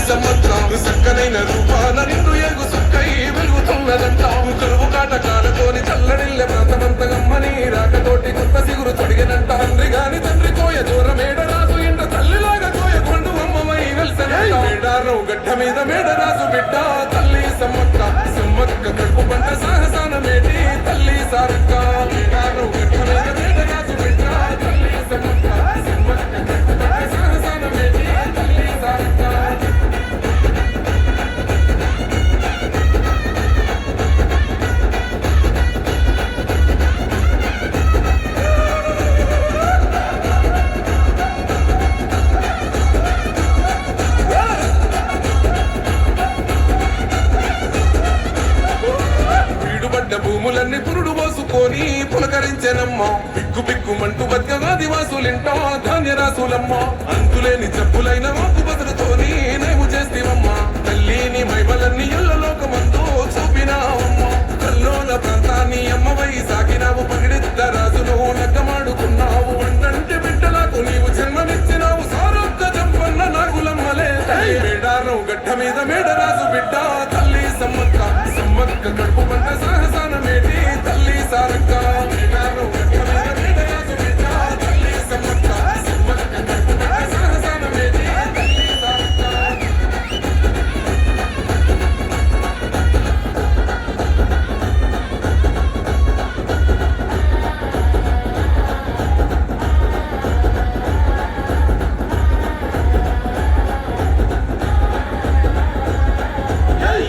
సమ్మక్క చక్కనైన రూపాన నిండు ఎగు సుక్కై వెలుగుతున్నదంట కరువు కాటకాలతోని చల్లడిల్లె ప్రాంతమంతగమ్మని రాకతోటి కొత్త సిగురు తొడిగినంట తండ్రి గాని తండ్రి కోయ దూర మేడరాజు ఇంట తల్లిలాగా కోయ కొండు అమ్మమై వెలిసనంట మేడారం గడ్డ మీద మేడరాజు బిడ్డ తల్లి సమ్మక్క సమ్మక్క కడుపు పంట సాహసాన మేటి తల్లి సారక్క మేడారం గడ్డ మీద మేడరాజు బిడ్డ తల్లి సమ్మక్క సమ్మక్క కడుపు పంట సాహసాన మేటి తల్లి సారక్క భూములన్నీ పురుడు పోసుకొని పులకరించెనమ్మ బిక్కు బిక్కుమంటూ బతికగా దివాసులింటా ధాన్యరాసులమ్మ అంతులేని చెప్పులైన మాకు బదులుతోని నేము చేస్తేవమ్మ తల్లిని మైబలన్నీ ఎల్లలోకమందు చూపినావమ్మ కల్లోల ప్రాంతాన్ని అమ్మవై సాగినావు పగిడిద్ద రాజును నగ్గమాడుకున్నావు వంటంటి బిడ్డలకు నీవు జన్మనిచ్చినావు సారొక్క జంపన్న నాగులమ్మలే మేడారం గడ్డ మీద మేడరాజు బిడ్డ తల్లి సమ్మక్క సమ్మక్క కడుపు పంట సాహసాన మేటి తల్లి సారక్క మేడారం గడ్డ మీద మేడరాజు బిడ్డ తల్లి సమ్మక్క సమ్మక్క కడుపు పంట సాహసాన మేటి తల్లి సారక్క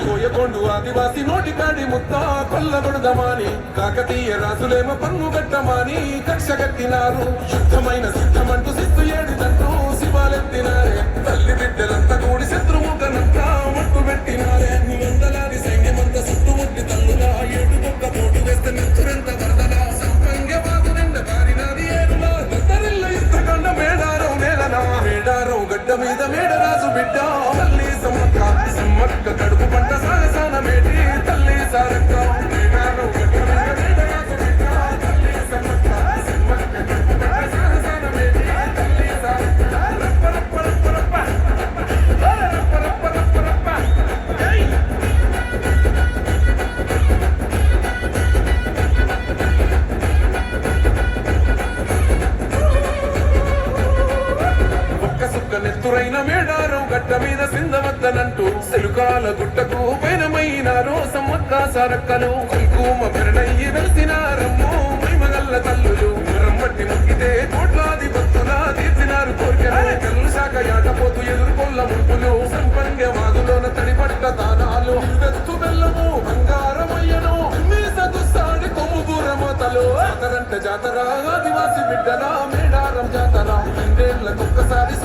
కోయకొండు ఆదివాసి నోటికాడి ముద్ద కొల్లగొడదమాని కాకతీయ రాజులేమ పన్ను గట్టమాని కక్ష కట్టినారు యుద్ధమైన సిద్ధమంటూ సిత్తు ఏడిదంటూ శివాలెత్తినారే తల్లి బిడ్డలంతా కూడి శత్రుముఖనంతా మట్టు పెట్టినారే వందలాది సైన్యమంత చుట్టుముట్టి తల్లులా ఏడుకొక్క పోటు వేస్తే నెత్తురెంత వరదలా సంపంగవాదు నిండ కారినాది ఏరులా దత్తరిల్ల యుద్ధకండ మేడారం నేలనా మేడారం గడ్డ మీద మేడరాజు బిడ్డ తల్లి సమ్మక్క సమ్మక్క కడుపు పంట సాగసాన మేటి తల్లి సారక్క మేడారం గడ్డ మీద మేడరాజు బిడ్డ తల్లి సమ్మక్క సమ్మక్క కడుపు పంట సాగసాన మేటి తల్లి సారక్క రప్ప రప్ప రప్ప రప్ప రప్ప రప్ప రప్ప రప్ప జై నెత్తురైన మేడారం గడ్డ మీద సింధవద్దనంటూ సెలుకాల గుట్టకు పైనమైనారో సమ్మక్క సారక్కలు కుంకుమ పెరడయ్యి వెలిసినారమ్మో మైమగల్ల తల్లులు రమ్మట్టి ముక్కితే కోట్లాది భక్తులా తీర్చినారు కోరికలు కళ్ళు శాఖ యాటపోతూ ఎదుర్కొల్ల ముప్పులు సంపంగ వాదులోన తడిపట్ట తానాలు వెత్తు బెల్లము బంగారమయ్యను సదుసాడి కొమ్ముగూర మోతలు జాతరంట జాతర ఆదివాసి బిడ్డల మేడారం జాతర రెండేళ్లకొక్కసారి